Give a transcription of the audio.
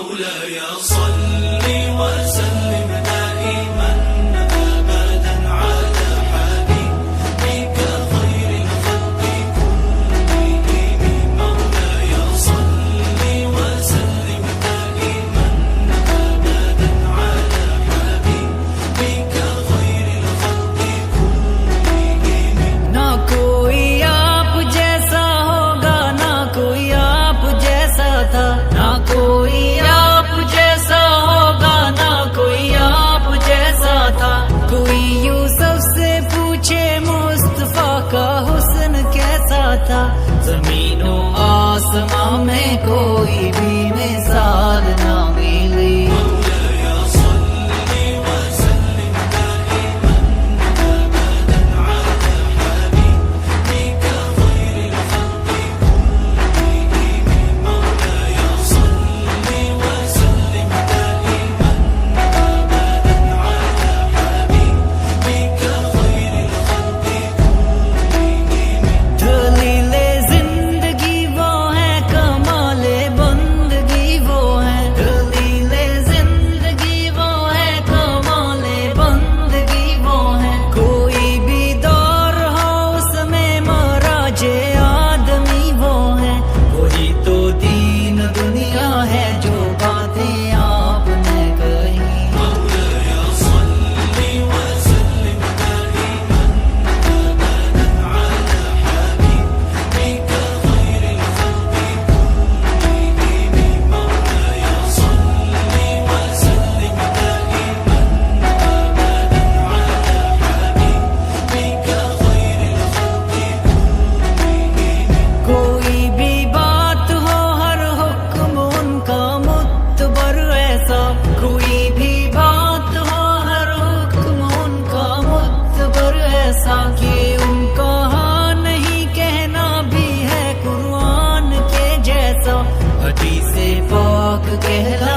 مولاي صل وسلم دائما أبدا على حبيبك خير الخلق كلهم. مولاي صل وسلم دائما أبدا على حبيبك خير الخلق كلهم. ना कोई आप जैसा होगा, ना कोई आप जैसा था, ना कोई आप जैसा होगा, ना कोई आप जैसा था। कोई यूसुफ से पूछे मुस्तफा का हुस्न कैसा था। जमीनों आसमां में कोई भी मिसाल ना मिली। مولاي صل وسلم دائما أبدا على حبيبك خير الخلق كلهم. مولاي صل وسلم دائما أبدا على حبيبك خير الخلق كلهم. दलीले जिंदगी वो है, कमाले बंदगी वो है। दलीले जिंदगी वो है, कमाले बंदगी वो है। कोई भी दौर हो उसमें महाराजे आदमी वो है। वही तो दीन दुनिया है जो बातें आपने कही। مولاي صل وسلم دائما أبدا على حبيبك خير الخلق كلهم. مولاي صل وسلم دائما أبدا على حبيبك خير الخلق كلهم. कोई भी बात हो हर हुक्म उनका मुतबर ऐसा। कोई भी बात हो हर हुक्म उनका मुतबर ऐसा। कि उनका हाँ नहीं कहना भी है कुरान के जैसा। हदीसे पाक कहला